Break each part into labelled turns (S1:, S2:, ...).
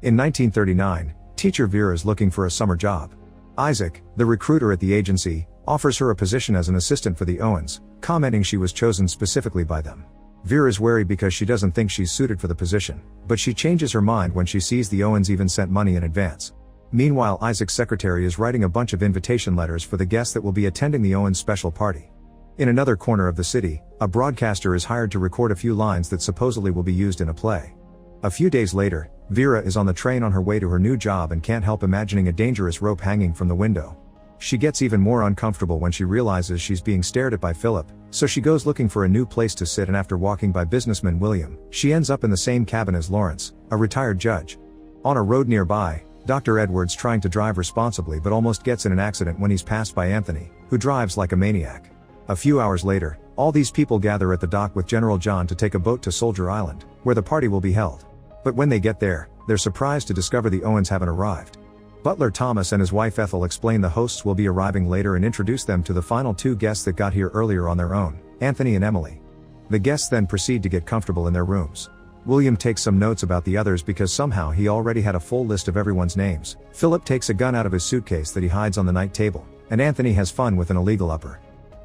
S1: In 1939, teacher Vera is looking for a summer job. Isaac, the recruiter at the agency, offers her a position as an assistant for the Owens, commenting she was chosen specifically by them. Vera's wary because she doesn't think she's suited for the position, but she changes her mind when she sees the Owens even sent money in advance. Meanwhile, Isaac's secretary is writing a bunch of invitation letters for the guests that will be attending the Owens special party. In another corner of the city, a broadcaster is hired to record a few lines that supposedly will be used in a play. A few days later, Vera is on the train on her way to her new job and can't help imagining a dangerous rope hanging from the window. She gets even more uncomfortable when she realizes she's being stared at by Philip, so she goes looking for a new place to sit, and after walking by businessman William, she ends up in the same cabin as Lawrence, a retired judge. On a road nearby, Dr. Edwards trying to drive responsibly but almost gets in an accident when he's passed by Anthony, who drives like a maniac. A few hours later, all these people gather at the dock with General John to take a boat to Soldier Island, where the party will be held. But when they get there, they're surprised to discover the Owens haven't arrived. Butler Thomas and his wife Ethel explain the hosts will be arriving later and introduce them to the final two guests that got here earlier on their own, Anthony and Emily. The guests then proceed to get comfortable in their rooms. William takes some notes about the others because somehow he already had a full list of everyone's names. Philip takes a gun out of his suitcase that he hides on the night table, and Anthony has fun with an illegal upper.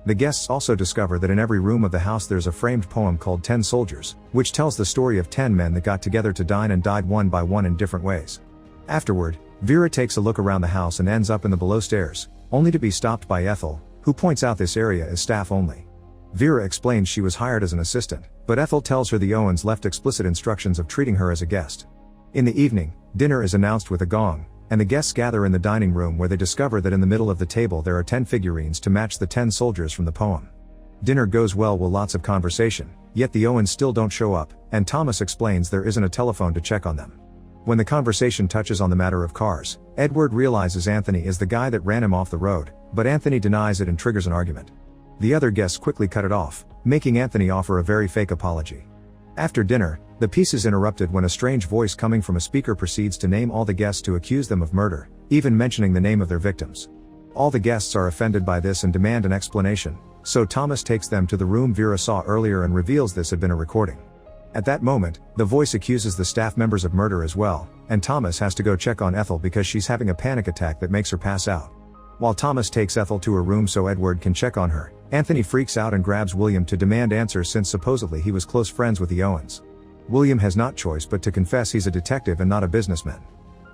S1: The guests also discover that in every room of the house there's a framed poem called 10 Soldiers, which tells the story of 10 men that got together to dine and died one by one in different ways. Afterward, Vera takes a look around the house and ends up in the below stairs, only to be stopped by Ethel, who points out this area is staff only. Vera explains she was hired as an assistant, but Ethel tells her the Owens left explicit instructions of treating her as a guest. In the evening, dinner is announced with a gong, and the guests gather in the dining room where they discover that in the middle of the table there are 10 figurines to match the 10 soldiers from the poem. Dinner goes well with lots of conversation, yet the Owens still don't show up, and Thomas explains there isn't a telephone to check on them. When the conversation touches on the matter of cars, Edward realizes Anthony is the guy that ran him off the road, but Anthony denies it and triggers an argument. The other guests quickly cut it off, making Anthony offer a very fake apology. After dinner, the piece is interrupted when a strange voice coming from a speaker proceeds to name all the guests to accuse them of murder, even mentioning the name of their victims. All the guests are offended by this and demand an explanation, so Thomas takes them to the room Vera saw earlier and reveals this had been a recording. At that moment, the voice accuses the staff members of murder as well, and Thomas has to go check on Ethel because she's having a panic attack that makes her pass out. While Thomas takes Ethel to her room so Edward can check on her, Anthony freaks out and grabs William to demand answers since supposedly he was close friends with the Owens. William has not choice but to confess he's a detective and not a businessman.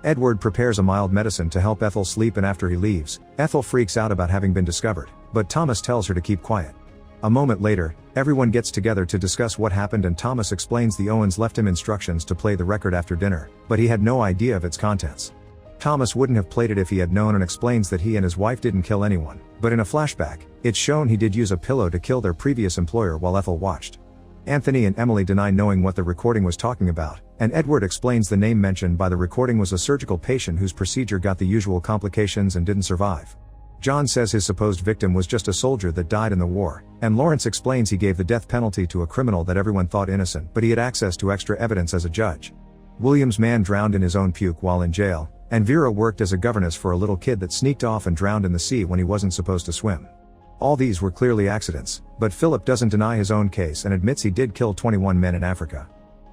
S1: Edward prepares a mild medicine to help Ethel sleep, and after he leaves, Ethel freaks out about having been discovered, but Thomas tells her to keep quiet. A moment later, everyone gets together to discuss what happened, and Thomas explains the Owens left him instructions to play the record after dinner, but he had no idea of its contents. Thomas wouldn't have played it if he had known and explains that he and his wife didn't kill anyone, but in a flashback, it's shown he did use a pillow to kill their previous employer while Ethel watched. Anthony and Emily deny knowing what the recording was talking about, and Edward explains the name mentioned by the recording was a surgical patient whose procedure got the usual complications and didn't survive. John says his supposed victim was just a soldier that died in the war, and Lawrence explains he gave the death penalty to a criminal that everyone thought innocent, but he had access to extra evidence as a judge. William's man drowned in his own puke while in jail, and Vera worked as a governess for a little kid that sneaked off and drowned in the sea when he wasn't supposed to swim. All these were clearly accidents, but Philip doesn't deny his own case and admits he did kill 21 men in Africa.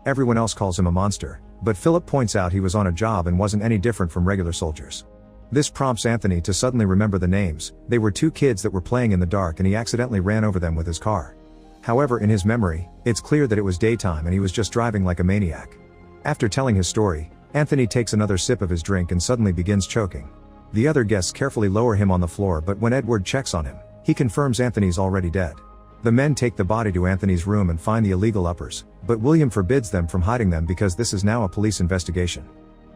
S1: Everyone else calls him a monster, but Philip points out he was on a job and wasn't any different from regular soldiers. This prompts Anthony to suddenly remember the names. They were two kids that were playing in the dark and he accidentally ran over them with his car. However, in his memory, it's clear that it was daytime and he was just driving like a maniac. After telling his story, Anthony takes another sip of his drink and suddenly begins choking. The other guests carefully lower him on the floor, but when Edward checks on him, he confirms Anthony's already dead. The men take the body to Anthony's room and find the illegal uppers, but William forbids them from hiding them because this is now a police investigation.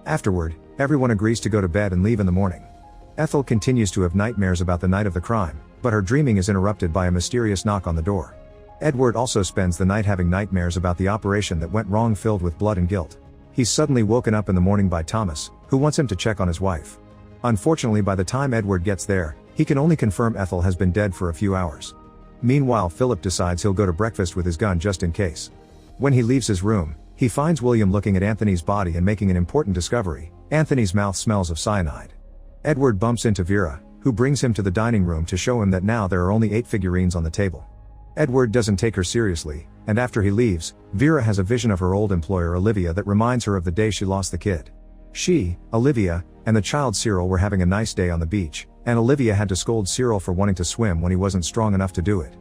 S1: Afterward, everyone agrees to go to bed and leave in the morning. Ethel continues to have nightmares about the night of the crime, but her dreaming is interrupted by a mysterious knock on the door. Edward also spends the night having nightmares about the operation that went wrong, filled with blood and guilt. He's suddenly woken up in the morning by Thomas, who wants him to check on his wife. Unfortunately, by the time Edward gets there, he can only confirm Ethel has been dead for a few hours. Meanwhile, Philip decides he'll go to breakfast with his gun just in case. When he leaves his room, he finds William looking at Anthony's body and making an important discovery: Anthony's mouth smells of cyanide. Edward bumps into Vera, who brings him to the dining room to show him that now there are only 8 figurines on the table. Edward doesn't take her seriously, and after he leaves, Vera has a vision of her old employer Olivia that reminds her of the day she lost the kid. She, Olivia, and the child Cyril were having a nice day on the beach, and Olivia had to scold Cyril for wanting to swim when he wasn't strong enough to do it.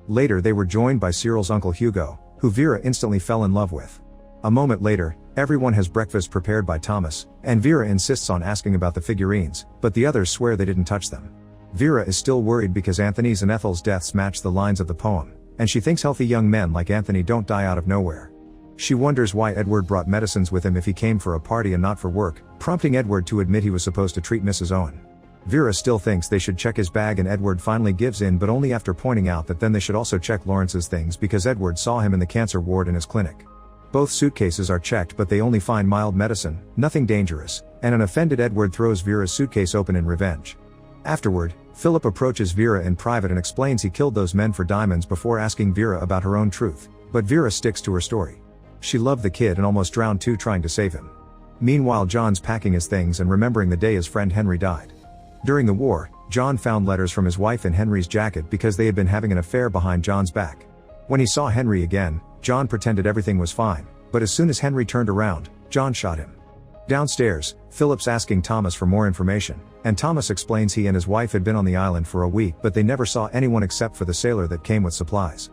S1: Later they were joined by Cyril's uncle Hugo, who Vera instantly fell in love with. A moment later, everyone has breakfast prepared by Thomas, and Vera insists on asking about the figurines, but the others swear they didn't touch them. Vera is still worried because Anthony's and Ethel's deaths match the lines of the poem, and she thinks healthy young men like Anthony don't die out of nowhere. She wonders why Edward brought medicines with him if he came for a party and not for work, prompting Edward to admit he was supposed to treat Mrs. Owen. Vera still thinks they should check his bag, and Edward finally gives in, but only after pointing out that then they should also check Lawrence's things because Edward saw him in the cancer ward in his clinic. Both suitcases are checked, but they only find mild medicine, nothing dangerous, and an offended Edward throws Vera's suitcase open in revenge. Afterward, Philip approaches Vera in private and explains he killed those men for diamonds before asking Vera about her own truth, but Vera sticks to her story. She loved the kid and almost drowned too trying to save him. Meanwhile, John's packing his things and remembering the day his friend Henry died. During the war, John found letters from his wife in Henry's jacket because they had been having an affair behind John's back. When he saw Henry again, John pretended everything was fine, but as soon as Henry turned around, John shot him. Downstairs, Philip's asking Thomas for more information, and Thomas explains he and his wife had been on the island for a week but they never saw anyone except for the sailor that came with supplies.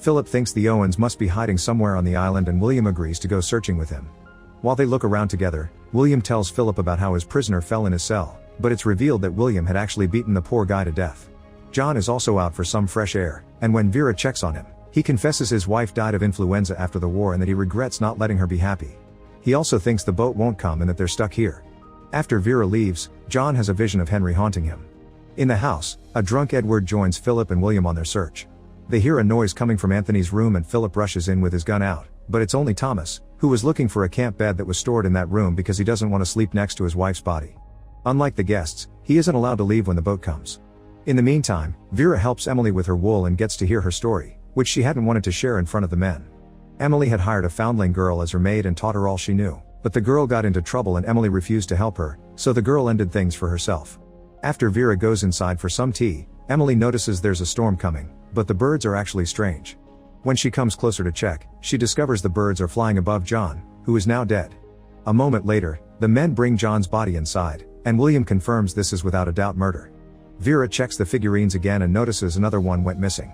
S1: Philip thinks the Owens must be hiding somewhere on the island and William agrees to go searching with him. While they look around together, William tells Philip about how his prisoner fell in his cell, but it's revealed that William had actually beaten the poor guy to death. John is also out for some fresh air, and when Vera checks on him, he confesses his wife died of influenza after the war and that he regrets not letting her be happy. He also thinks the boat won't come and that they're stuck here. After Vera leaves, John has a vision of Henry haunting him. In the house, a drunk Edward joins Philip and William on their search. They hear a noise coming from Anthony's room and Philip rushes in with his gun out, but it's only Thomas, who was looking for a camp bed that was stored in that room because he doesn't want to sleep next to his wife's body. Unlike the guests, he isn't allowed to leave when the boat comes. In the meantime, Vera helps Emily with her wool and gets to hear her story, which she hadn't wanted to share in front of the men. Emily had hired a foundling girl as her maid and taught her all she knew, but the girl got into trouble and Emily refused to help her, so the girl ended things for herself. After Vera goes inside for some tea, Emily notices there's a storm coming, but the birds are actually strange. When she comes closer to check, she discovers the birds are flying above John, who is now dead. A moment later, the men bring John's body inside, and William confirms this is without a doubt murder. Vera checks the figurines again and notices another one went missing.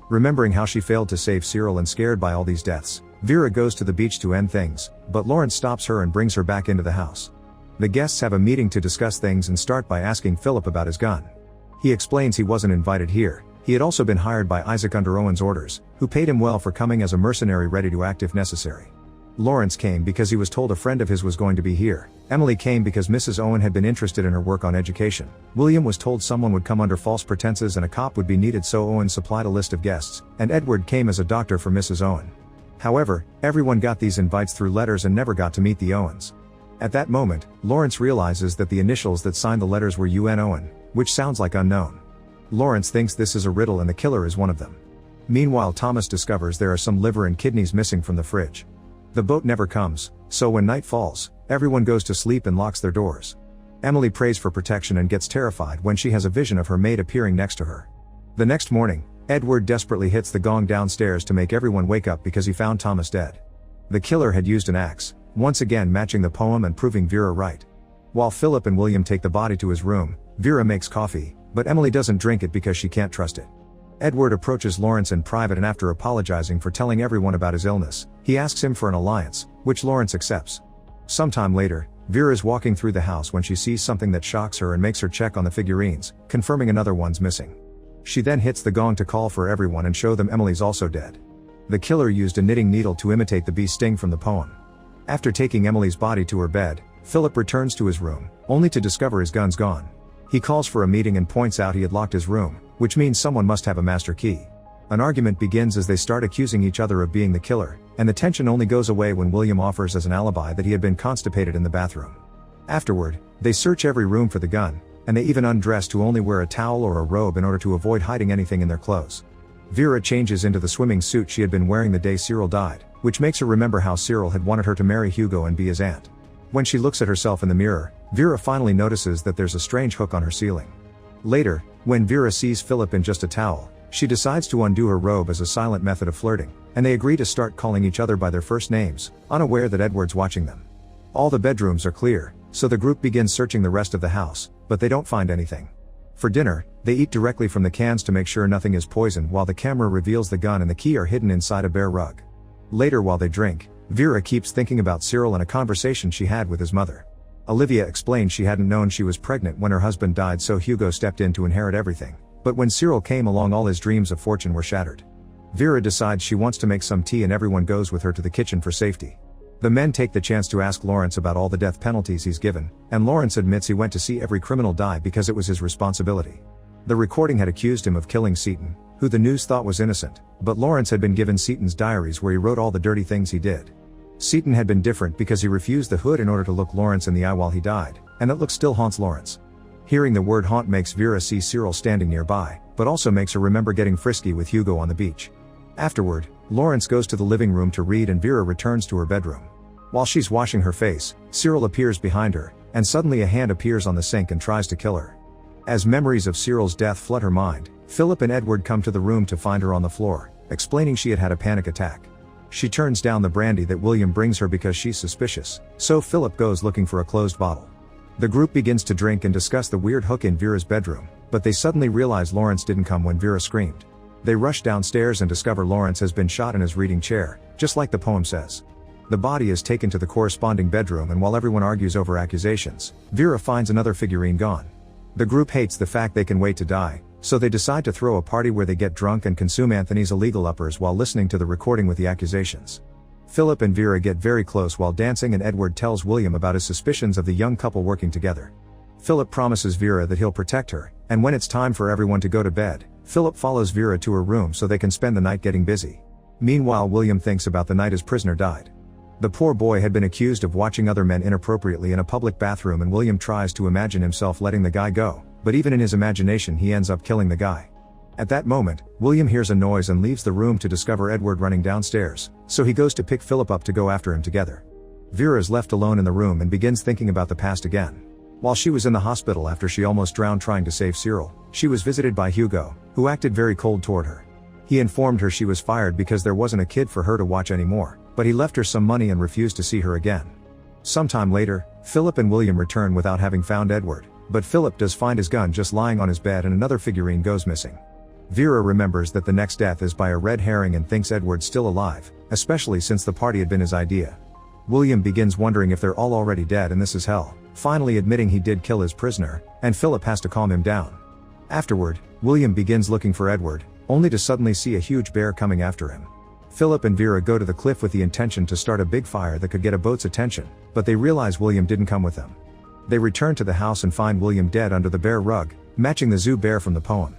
S1: Remembering how she failed to save Cyril and scared by all these deaths, Vera goes to the beach to end things, but Lawrence stops her and brings her back into the house. The guests have a meeting to discuss things and start by asking Philip about his gun. He explains he wasn't invited here, he had also been hired by Isaac under Owen's orders, who paid him well for coming as a mercenary ready to act if necessary. Lawrence came because he was told a friend of his was going to be here. Emily came because Mrs. Owen had been interested in her work on education. William was told someone would come under false pretenses and a cop would be needed, so Owen supplied a list of guests, and Edward came as a doctor for Mrs. Owen. However, everyone got these invites through letters and never got to meet the Owens. At that moment, Lawrence realizes that the initials that signed the letters were UN Owen, which sounds like unknown. Lawrence thinks this is a riddle and the killer is one of them. Meanwhile, Thomas discovers there are some liver and kidneys missing from the fridge. The boat never comes, so when night falls, everyone goes to sleep and locks their doors. Emily prays for protection and gets terrified when she has a vision of her maid appearing next to her. The next morning, Edward desperately hits the gong downstairs to make everyone wake up because he found Thomas dead. The killer had used an axe, once again matching the poem and proving Vera right. While Philip and William take the body to his room, Vera makes coffee, but Emily doesn't drink it because she can't trust it. Edward approaches Lawrence in private and after apologizing for telling everyone about his illness, he asks him for an alliance, which Lawrence accepts. Sometime later, Vera is walking through the house when she sees something that shocks her and makes her check on the figurines, confirming another one's missing. She then hits the gong to call for everyone and show them Emily's also dead. The killer used a knitting needle to imitate the bee's sting from the poem. After taking Emily's body to her bed, Philip returns to his room, only to discover his gun's gone. He calls for a meeting and points out he had locked his room, which means someone must have a master key. An argument begins as they start accusing each other of being the killer, and the tension only goes away when William offers as an alibi that he had been constipated in the bathroom. Afterward, they search every room for the gun, and they even undress to only wear a towel or a robe in order to avoid hiding anything in their clothes. Vera changes into the swimming suit she had been wearing the day Cyril died, which makes her remember how Cyril had wanted her to marry Hugo and be his aunt. When she looks at herself in the mirror, Vera finally notices that there's a strange hook on her ceiling. Later, when Vera sees Philip in just a towel, she decides to undo her robe as a silent method of flirting, and they agree to start calling each other by their first names, unaware that Edward's watching them. All the bedrooms are clear, So the group begins searching the rest of the house, but they don't find anything. For dinner, they eat directly from the cans to make sure nothing is poisoned while the camera reveals the gun and the key are hidden inside a bare rug. Later while they drink, Vera keeps thinking about Cyril and a conversation she had with his mother. Olivia explained she hadn't known she was pregnant when her husband died, so Hugo stepped in to inherit everything. But when Cyril came along, all his dreams of fortune were shattered. Vera decides she wants to make some tea and everyone goes with her to the kitchen for safety. The men take the chance to ask Lawrence about all the death penalties he's given, and Lawrence admits he went to see every criminal die because it was his responsibility. The recording had accused him of killing Seaton, who the news thought was innocent, but Lawrence had been given Seaton's diaries where he wrote all the dirty things he did. Seaton had been different because he refused the hood in order to look Lawrence in the eye while he died, and that look still haunts Lawrence. Hearing the word haunt makes Vera see Cyril standing nearby, but also makes her remember getting frisky with Hugo on the beach. Afterward, Lawrence goes to the living room to read and Vera returns to her bedroom. While she's washing her face, Cyril appears behind her, and suddenly a hand appears on the sink and tries to kill her. As memories of Cyril's death flood her mind, Philip and Edward come to the room to find her on the floor, explaining she had had a panic attack. She turns down the brandy that William brings her because she's suspicious, so Philip goes looking for a closed bottle. The group begins to drink and discuss the weird hook in Vera's bedroom, but they suddenly realize Lawrence didn't come when Vera screamed. They rush downstairs and discover Lawrence has been shot in his reading chair, just like the poem says. The body is taken to the corresponding bedroom, and while everyone argues over accusations, Vera finds another figurine gone. The group hates the fact they can wait to die, so they decide to throw a party where they get drunk and consume Anthony's illegal uppers while listening to the recording with the accusations. Philip and Vera get very close while dancing, and Edward tells William about his suspicions of the young couple working together. Philip promises Vera that he'll protect her, and when it's time for everyone to go to bed, Philip follows Vera to her room so they can spend the night getting busy. Meanwhile, William thinks about the night his prisoner died. The poor boy had been accused of watching other men inappropriately in a public bathroom, and William tries to imagine himself letting the guy go, but even in his imagination he ends up killing the guy. At that moment, William hears a noise and leaves the room to discover Edward running downstairs, so he goes to pick Philip up to go after him together. Vera is left alone in the room and begins thinking about the past again. While she was in the hospital after she almost drowned trying to save Cyril, she was visited by Hugo, who acted very cold toward her. He informed her she was fired because there wasn't a kid for her to watch anymore, but he left her some money and refused to see her again. Sometime later, Philip and William return without having found Edward, but Philip does find his gun just lying on his bed and another figurine goes missing. Vera remembers that the next death is by a red herring and thinks Edward's still alive, especially since the party had been his idea. William begins wondering if they're all already dead and this is hell, finally admitting he did kill his prisoner, and Philip has to calm him down. Afterward, William begins looking for Edward, only to suddenly see a huge bear coming after him. Philip and Vera go to the cliff with the intention to start a big fire that could get a boat's attention, but they realize William didn't come with them. They return to the house and find William dead under the bear rug, matching the zoo bear from the poem.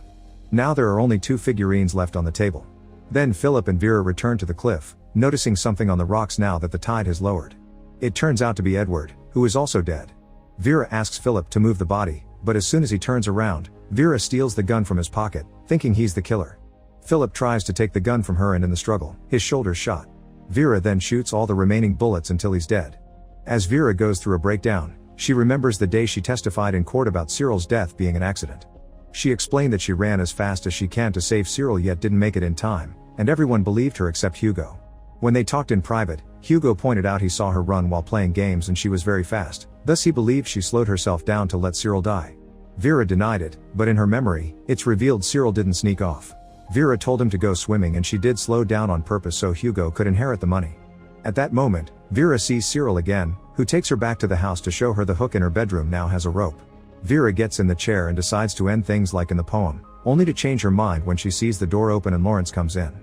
S1: Now there are only 2 figurines left on the table. Then Philip and Vera return to the cliff, noticing something on the rocks now that the tide has lowered. It turns out to be Edward, who is also dead. Vera asks Philip to move the body, but as soon as he turns around, Vera steals the gun from his pocket, thinking he's the killer. Philip tries to take the gun from her and in the struggle, his shoulder's shot. Vera then shoots all the remaining bullets until he's dead. As Vera goes through a breakdown, she remembers the day she testified in court about Cyril's death being an accident. She explained that she ran as fast as she can to save Cyril yet didn't make it in time, and everyone believed her except Hugo. When they talked in private, Hugo pointed out he saw her run while playing games and she was very fast, thus he believed she slowed herself down to let Cyril die. Vera denied it, but in her memory, it's revealed Cyril didn't sneak off. Vera told him to go swimming and she did slow down on purpose so Hugo could inherit the money. At that moment, Vera sees Cyril again, who takes her back to the house to show her the hook in her bedroom now has a rope. Vera gets in the chair and decides to end things like in the poem, only to change her mind when she sees the door open and Lawrence comes in.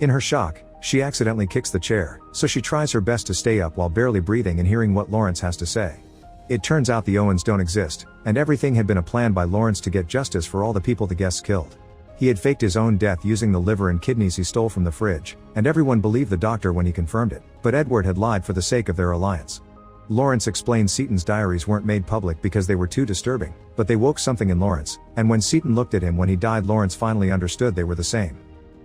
S1: In her shock, she accidentally kicks the chair, so she tries her best to stay up while barely breathing and hearing what Lawrence has to say. It turns out the Owens don't exist, and everything had been a plan by Lawrence to get justice for all the people the guests killed. He had faked his own death using the liver and kidneys he stole from the fridge, and everyone believed the doctor when he confirmed it, but Edward had lied for the sake of their alliance. Lawrence explained Seaton's diaries weren't made public because they were too disturbing, but they woke something in Lawrence, and when Seaton looked at him when he died, Lawrence finally understood they were the same.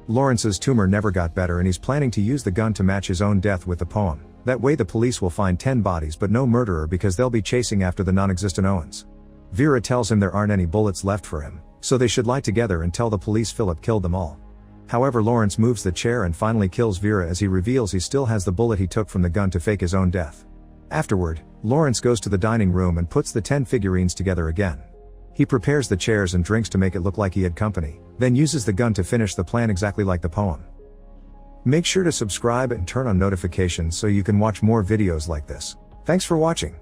S1: Lawrence's tumor never got better and he's planning to use the gun to match his own death with the poem. That way the police will find 10 bodies but no murderer because they'll be chasing after the non-existent Owens. Vera tells him there aren't any bullets left for him, so they should lie together and tell the police Philip killed them all. However, Lawrence moves the chair and finally kills Vera as he reveals he still has the bullet he took from the gun to fake his own death. Afterward, Lawrence goes to the dining room and puts the 10 figurines together again. He prepares the chairs and drinks to make it look like he had company, then uses the gun to finish the plan exactly like the poem. Make sure to subscribe and turn on notifications so you can watch more videos like this. Thanks for watching.